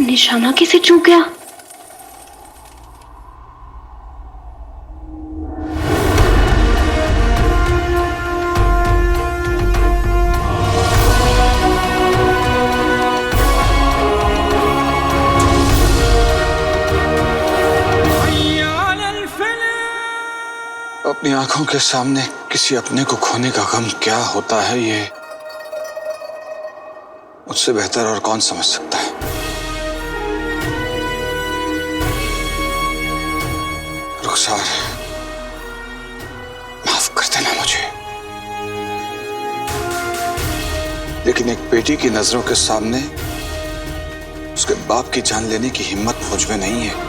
निशाना कैसे चूक गया? अपनी आंखों के सामने किसी अपने को खोने का गम क्या होता है, ये मुझसे बेहतर और कौन समझ सकता है। रुखसार, माफ कर देना मुझे, लेकिन एक बेटी की नजरों के सामने उसके बाप की जान लेने की हिम्मत मुझ में नहीं है।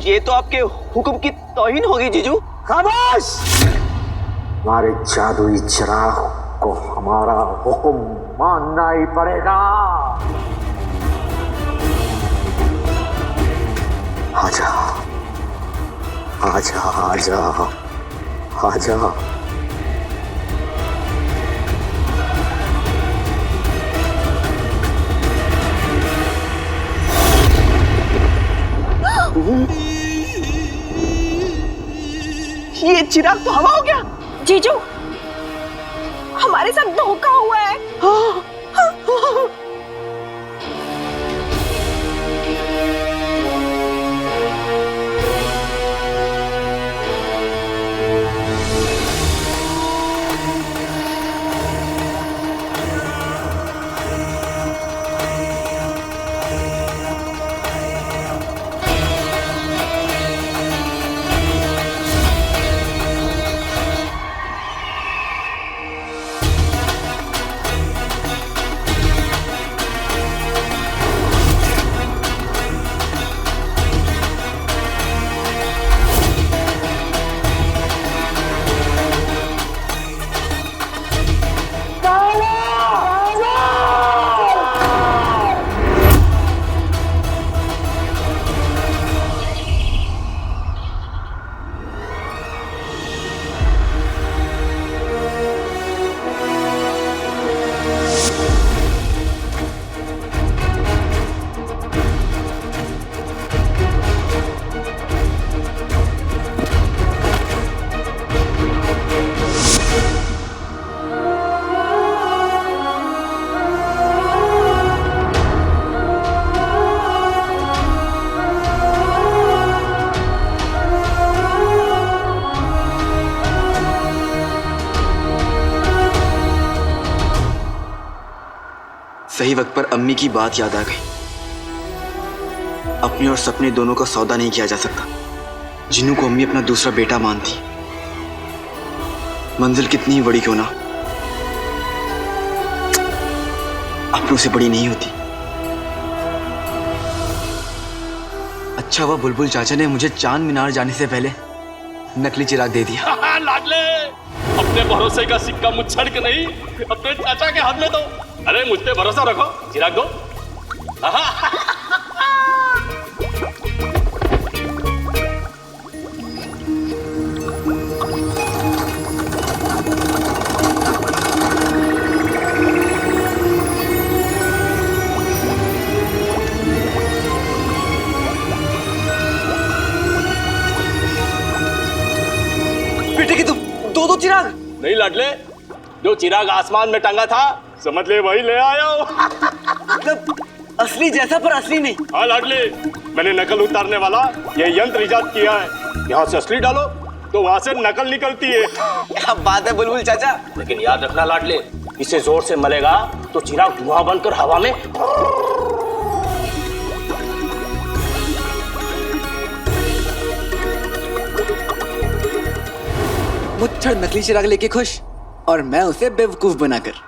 ये तो आपके हुक्म की तौहीन होगी जीजू। खामोश! हमारे जादुई चिराग को हमारा हुक्म मानना ही पड़ेगा। आजा, आजा, आजा, आजा। ये चिराग तो हवा हो गया। जीजू, हमारे साथ धोखा हुआ है। सही वक्त पर अम्मी की बात याद आ गई। अपने और सपने दोनों का सौदा नहीं किया जा सकता। जिन्नू को अम्मी अपना दूसरा बेटा मानती, मंजिल कितनी ही बड़ी क्यों ना, अपनों से बड़ी नहीं होती। अच्छा हुआ बुलबुल चाचा ने मुझे चांद मीनार जाने से पहले नकली चिराग दे दिया। लाडले, अपने भरोसे का सिक्का मुझ के नहीं, अपने चाचा के हाथ में दो। अरे मुझ पे भरोसा रखो, चिराग दो। बेटे की तुम दो चिराग? नहीं लाडले, जो चिराग आसमान में टंगा था समझ ले वही ले आया हूं। मतलब असली जैसा पर असली नहीं। हाँ लाडले, मैंने नकल उतारने वाला ये यंत्र इजाद किया है। यहाँ से असली डालो तो वहाँ से नकल निकलती है। क्या बात है बुलबुल चाचा। लेकिन याद रखना लाडले, इसे जोर से मलेगा तो चिराग धुआं बनकर हवा में। मुच्छड़ नकली चिराग लेके खुश और मैं उसे बेवकूफ बनाकर।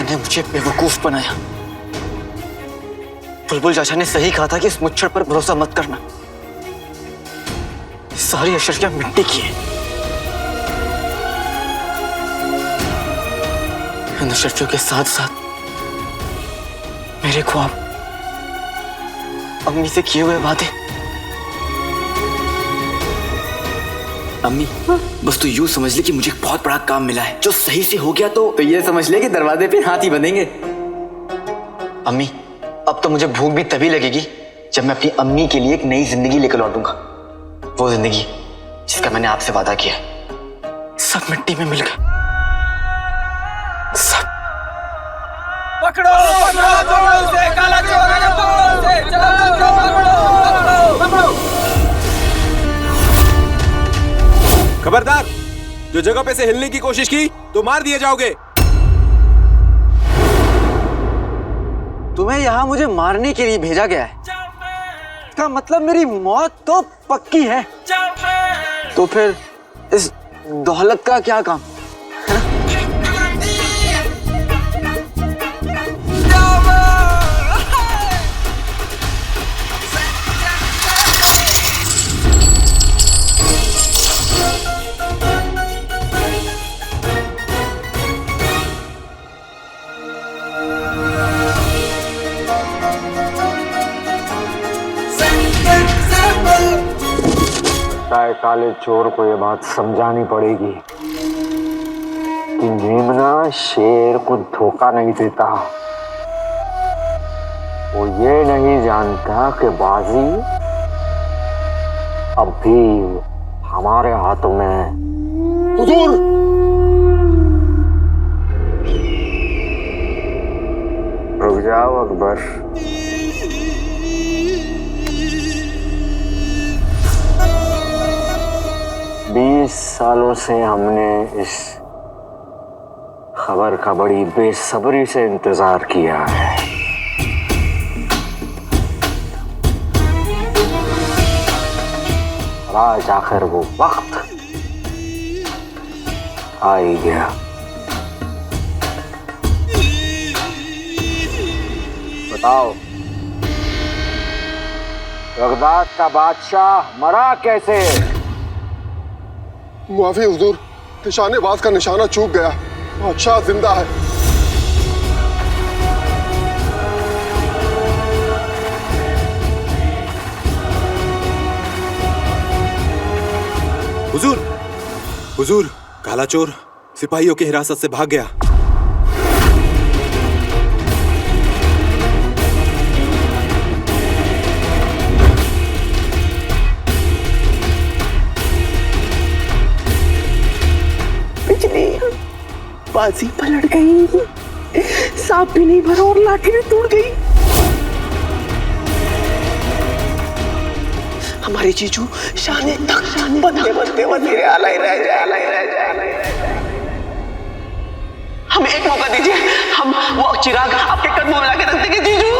ने मुझे बेवकूफ बनाया। बुलबुल चाचा ने सही कहा था कि इस मुच्छड़ पर भरोसा मत करना। सारी अशर्फियां मिट्टी की है। इन अशर्फियों के साथ साथ मेरे ख्वाब, अम्मी से किए हुए वादे। अम्मी, बस तू यूं समझ ले कि मुझे एक बहुत बड़ा काम मिला है। जो सही से हो गया तो ये समझ ले कि दरवाजे पे हाथी बंधेंगे। अम्मी, अब तो मुझे भूख भी तभी लगेगी जब मैं अपनी अम्मी के लिए एक नई जिंदगी लेकर लौटूंगा। वो जिंदगी जिसका मैंने आपसे वादा किया। सब मिट्टी में मिल गया। सब। पकड़ो पकड़ो पकड़ो उसे, काला चोर है, पकड़ो उसे, चलो पकड़ो पकड़ो पकड़ो। खबरदार, जो जगह पे से हिलने की कोशिश की तो मार दिए जाओगे। तुम्हें यहाँ मुझे मारने के लिए भेजा गया है। इसका मतलब मेरी मौत तो पक्की है। तो फिर इस दौलत का क्या काम? शायद काले चोर को ये बात समझानी पड़ेगी कि मेमना शेर को धोखा नहीं देता। वो ये नहीं जानता कि बाजी अब भी हमारे हाथों में। हुजूर! रुक जाओ अकबर। बीस सालों से हमने इस खबर का बड़ी बेसब्री से इंतजार किया है। आज आखिर वो वक्त आ ही गया। बताओ, बगदाद का बादशाह मरा कैसे? मुआफी हुजूर, निशानेबाज का निशाना चूक गया। बादशाह जिंदा है। हुजूर, हुजूर, काला चोर सिपाहियों की हिरासत से भाग गया। बाजी पलट गई, सांप भी नहीं भरा और लाठी भी टूट गई। हमारे जीजू शाने तक बनते बनते वजीर आला ही रह जाए। हमें एक मौका दीजिए, हम वो चिराग आपके कदमों में लाके रख देंगे। जीजू,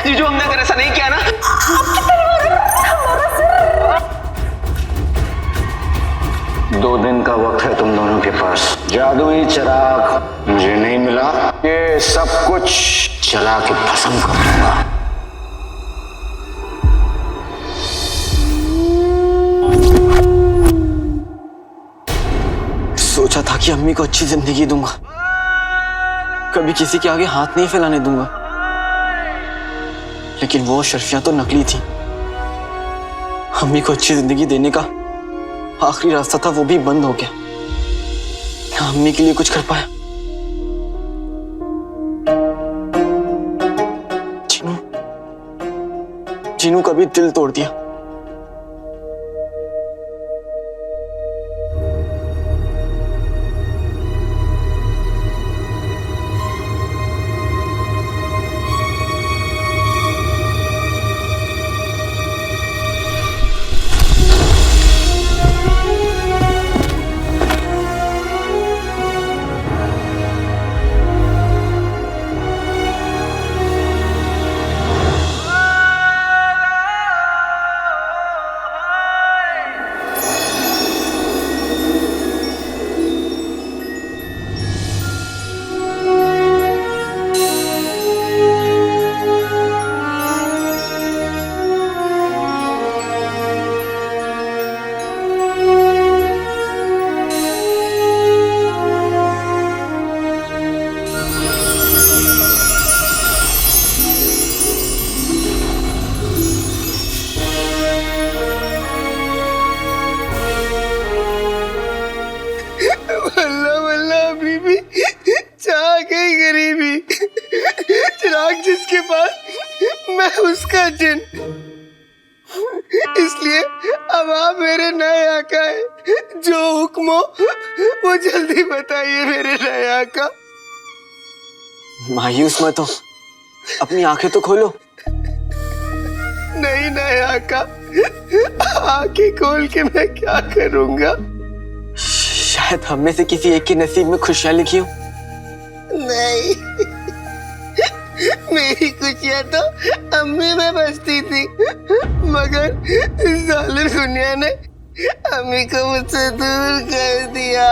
जीजू, हमने अगर ऐसा नहीं किया ना, आपकी तलवार हमारा सिर। 2 दिन का वक्त है तुम दोनों के पास। जादुई चिराग मुझे नहीं मिला, ये सब कुछ जला के भस्म कर दूंगा। सोचा था कि अम्मी को अच्छी जिंदगी दूंगा, कभी किसी के आगे हाथ नहीं फैलाने दूंगा, लेकिन वो शर्फियां तो नकली थी। अम्मी को अच्छी जिंदगी देने का आखिरी रास्ता था, वो भी बंद हो गया। क्या अम्मी के लिए कुछ कर पाया? जीनू का भी दिल तोड़ दिया। उसका जिन। इसलिए अब आप मेरे नए आका है। जो हुक्म हो वो जल्दी बताइए मेरे नए आका। मायूस मत हो, अपनी आंखें तो खोलो। नहीं नए आका, आंखें खोल के मैं क्या करूंगा? शायद हम में से किसी एक के नसीब में खुशियां लिखी हो। नहीं, मेरी खुशियां तो अम्मी में बसती थी, मगर जालिम दुनिया ने अम्मी को मुझसे दूर कर दिया।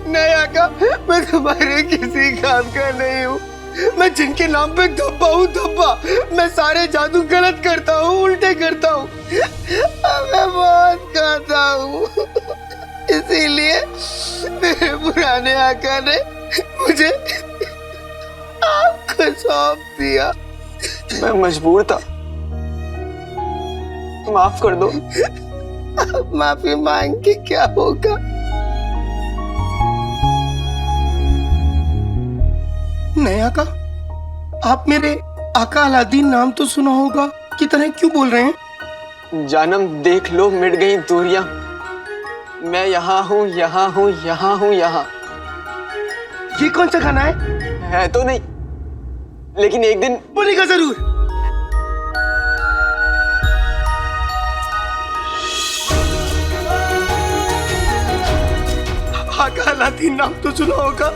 नहीं आका, मैं तुम्हारे किसी काम का नहीं हूँ। मैं जिनके नाम पे धब्बा हूँ धब्बा। मैं सारे जादू गलत करता हूँ, उल्टे करता हूँ, मैं बहुत खाता हूँ। इसीलिए मेरे पुराने आका ने मुझे आपको सौंप दिया। मैं मजबूर था, माफ कर दो। माफी मांग के क्या होगा? नहीं आका, आप मेरे आका अलादीन नाम तो सुना होगा, की तरह क्यों बोल रहे हैं? जानम देख लो मिट गई दूरियां, मैं यहाँ हूँ यहाँ हूँ यहाँ हूँ यहाँ। ये कौन सा गाना है? है तो नहीं, लेकिन एक दिन बोलेगा जरूर। आका अलादीन नाम तो सुना होगा।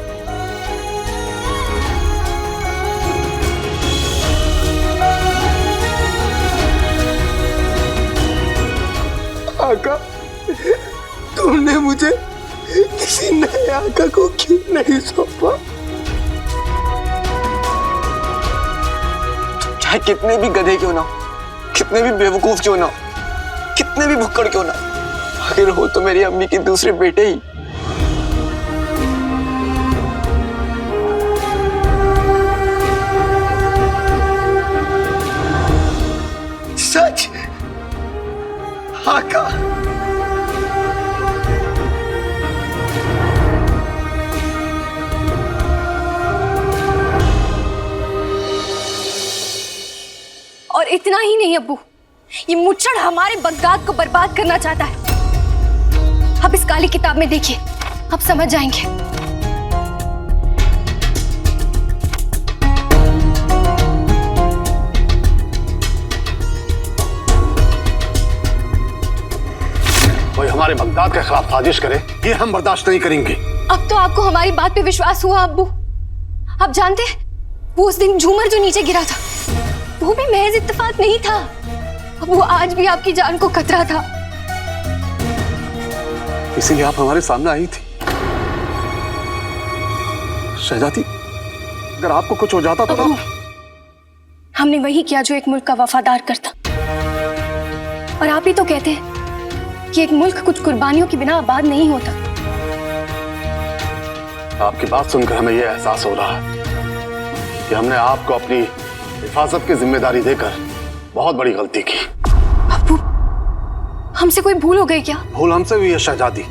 आका, तुमने मुझे किसी नए आका को क्यों नहीं सौंपा? चाहे कितने भी गधे क्यों ना हो, कितने भी बेवकूफ क्यों ना हो, कितने भी भुक्कड़ क्यों ना, आखिर हो तो मेरी अम्मी के दूसरे बेटे ही। सच? आका, और इतना ही नहीं अब्बू, ये मुच्छड़ हमारे बगदाद को बर्बाद करना चाहता है। अब इस काली किताब में देखिए, आप समझ जाएंगे। कोई हमारे बगदाद के खिलाफ साजिश करे, ये हम बर्दाश्त नहीं करेंगे। अब तो आपको हमारी बात पे विश्वास हुआ अब्बू। आप जानते हैं, वो उस दिन झूमर जो नीचे गिरा था, वो भी महज इत्तेफाक नहीं था। अब वो आज भी आपकी जान को खतरा था। इसीलिए आप हमारे सामने आई थी। शहजादी, अगर आपको कुछ हो जाता तो हमने वही किया जो एक मुल्क का वफादार करता। और आप ही तो कहते हैं कि एक मुल्क कुछ कुर्बानियों के बिना आबाद नहीं होता। आपकी बात सुनकर हमें यह एहसास हो रहा है कि हमने आपको अपनी हिफाजत की जिम्मेदारी देकर बहुत बड़ी गलती की। अब्बू, हमसे कोई भूल हो गई क्या? भूल हमसे हुई है शहजादी,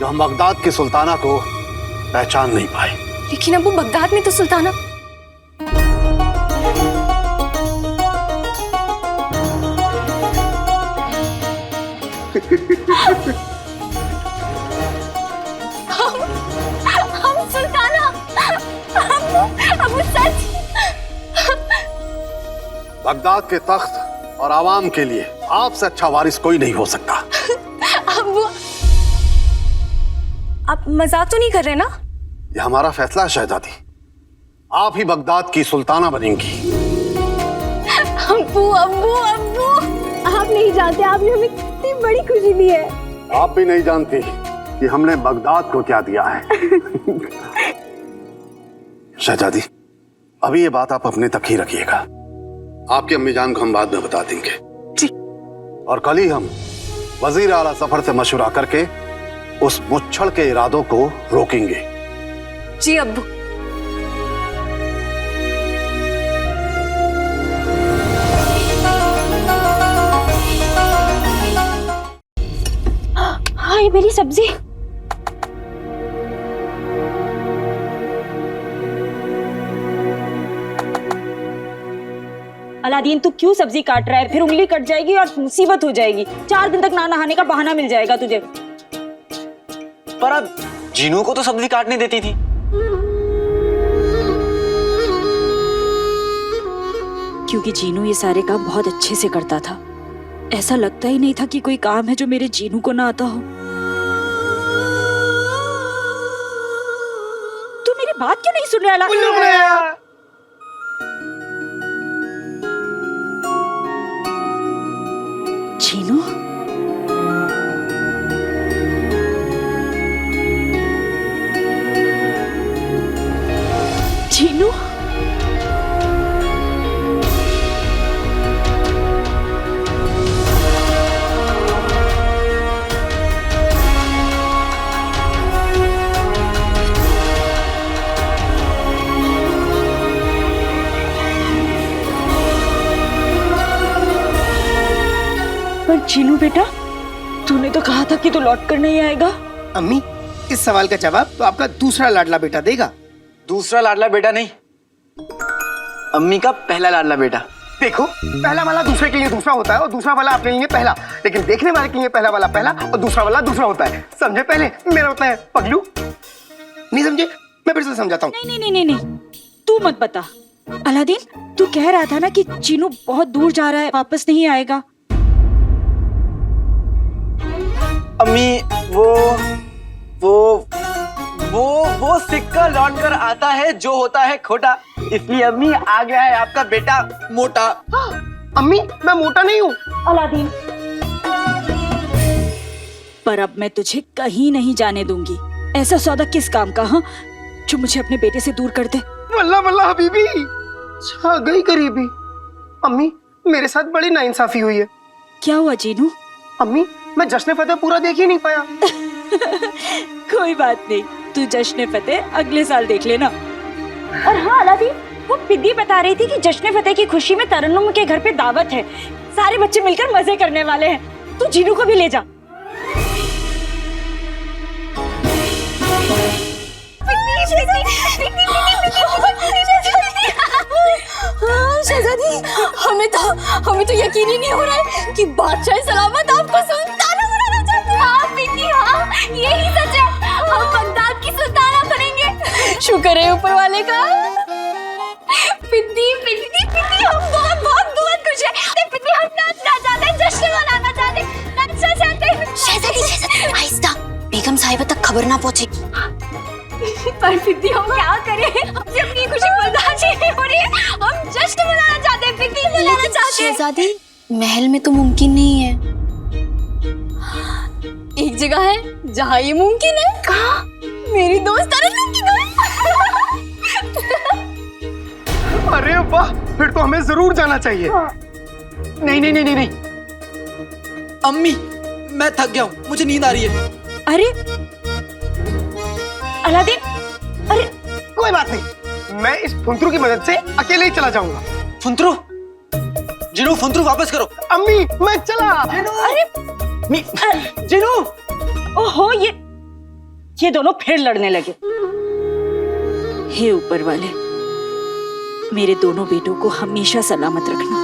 जो हम बगदाद की सुल्ताना को पहचान नहीं पाए। लेकिन अब्बू, बगदाद में तो सुल्ताना हम सुल्ताना। अब्बू सच। बगदाद के तख्त और आवाम के लिए आपसे अच्छा वारिस कोई नहीं हो सकता। अब्बू, आप मजाक तो नहीं कर रहे ना? ये हमारा फैसला है शहजादी, आप ही बगदाद की सुल्ताना बनेंगी। अब्बू अब्बू अब्बू, आप नहीं जानते आपने हमें कितनी बड़ी खुशी दी है। आप भी नहीं जानती कि हमने बगदाद को क्या दिया है। शहजादी, अभी ये बात आप अपने तक ही रखिएगा। आपकी अम्मी जान को हम बाद में बता देंगे। जी। और कल ही हम वजीर आला सफर से मशवरा करके उस मुच्छड़ के इरादों को रोकेंगे। जी अब्बू। हाँ, ये मेरी सब्जी। अलादीन तू क्यों सब्जी काट रहा है? फिर उंगली कट जाएगी और मुसीबत हो जाएगी। 4 दिन तक ना नहाने का बहाना मिल जाएगा तुझे। पर अब जीनू को तो सब्जी काटने देती थी। क्योंकि जीनू ये सारे काम बहुत अच्छे से करता था। ऐसा लगता ही नहीं था कि कोई काम है जो मेरे जीनू को ना आता हो। तू मेरी बात क्यों नहीं सुन रहा? जीनू, जीनू, पर जीनू बेटा, तूने तो कहा था कि तू लौट कर नहीं आएगा। अम्मी, इस सवाल का जवाब तो आपका दूसरा लाडला बेटा देगा। दूसरा लाडला बेटा नहीं, अम्मी का पहला लाडला बेटा। देखो, पहला वाला दूसरे के लिए दूसरा होता है और दूसरा वाला अपने लिए पहला, लेकिन देखने वाले के लिए पहला वाला पहला और दूसरा वाला दूसरा होता है। समझे? पहले मेरा होता है पगलू। नहीं समझे? मैं फिर से समझाता हूँ। नहीं नहीं नहीं नहीं, तू मत बता। अलादीन, तू कह रहा था ना कि जीनू बहुत दूर जा रहा है, वापस नहीं आएगा। अम्मी, वो सिक्का लौट कर आता है जो होता है खोटा। इसलिए अम्मी, आ गया है आपका बेटा मोटा। हाँ, अम्मी, मैं मोटा नहीं हूँ। अलादीन, पर अब मैं तुझे कहीं नहीं जाने दूंगी। ऐसा सौदा किस काम का, हाँ, जो मुझे अपने बेटे से दूर कर दे। वल्ला वल्ला हबीबी, छा गई करीबी। अम्मी, मेरे साथ बड़ी नाइंसाफी हुई है। क्या हुआ जीनू? अम्मी, मैं जश्न फतेह पूरा देख ही नहीं पाया। कोई बात नहीं, तू जश्न फतेह अगले साल देख लेना। और हाँ अलादीन, वो बिद्दी बता रही थी कि जश्न फतेह की खुशी में तरन्नुम के घर पे दावत है। सारे बच्चे मिलकर मजे करने वाले हैं। तू जीनू को भी ले जा। शहजादी, हमें तो यकीन ही नहीं हो रहा है कि बादशाह सलामत आपको सुल्ताना बनाना चाहते हैं। हाँ पिंकी, हाँ यही सच है। हम बगदाद की सुल्ताना बनेंगे। शुक्र है ऊपर वाले का। पिंकी, हम बहुत खुश हैं। पिंकी, हम नाचना चाहते हैं, जश्न मनाना चाहते हैं, नाचना चाहते हैं। शहजादी, आहिस्ता, बेगम साहिबा तक खबर ना पहुंचेगी। पर पिंकी, हम क्या करें? हमसे अपनी खुशी बर्दाश्त नहीं हो रही है। हम जश्न मनाना चाहते हैं, पिंकी मनाना चाहते हैं। शहजादी, महल में तो मुमकिन नहीं है। एक जगह है जहाँ ये मुमकिन है। कहाँ? मेरी दोस्त तरन्नुम की घर। अरे वाह, फिर तो हमें जरूर जाना चाहिए। नहीं, अम्मी, मैं थक गया हूँ, मुझे नींद आ रही है। अरे अलादीन, अरे कोई बात नहीं, मैं इस फुंतरू की मदद से अकेले ही चला जाऊंगा। फुंतरू, जीनू, फुंतरू वापस करो। अम्मी, मैं चला। अरे जीनू, ओहो, ये दोनों फिर लड़ने लगे। हे ऊपर वाले, मेरे दोनों बेटों को हमेशा सलामत रखना।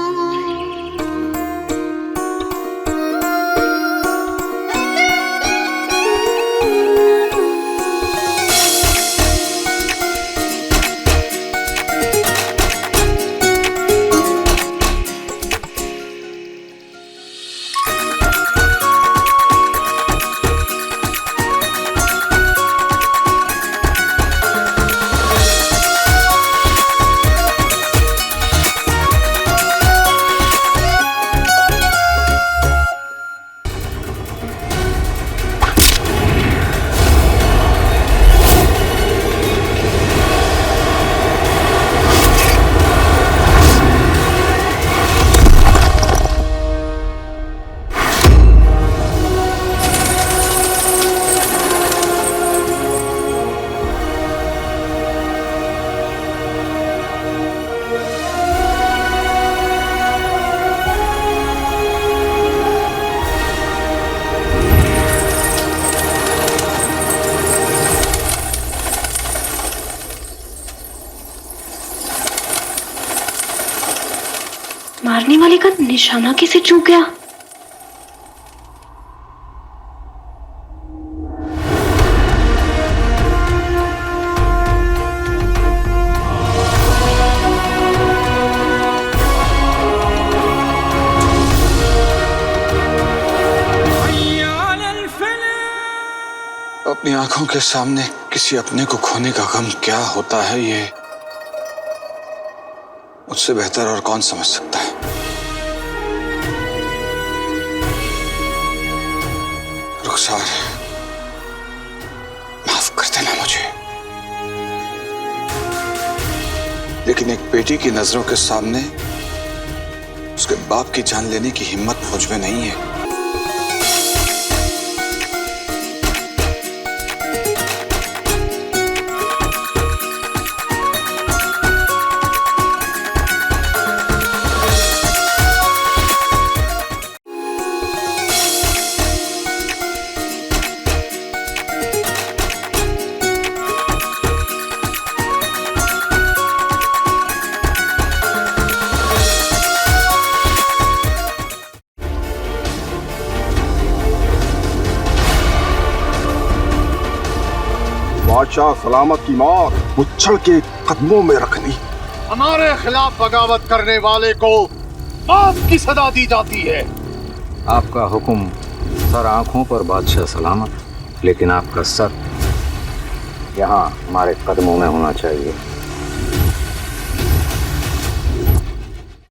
मारने वाले का निशाना कैसे चूक गया? अपनी आंखों के सामने किसी अपने को खोने का गम क्या होता है, ये मुझसे बेहतर और कौन समझ सकता है। रुखसार, माफ कर देना मुझे, लेकिन एक बेटी की नजरों के सामने उसके बाप की जान लेने की हिम्मत मुझ में नहीं है। बादशाह सलामत की मौत मुच्छड़ के कदमों में रखनी। हमारे खिलाफ बगावत करने वाले को मौत की सजा दी जाती है। आपका हुक्म सर आंखों पर बादशाह सलामत, लेकिन आपका सर यहाँ हमारे कदमों में होना चाहिए।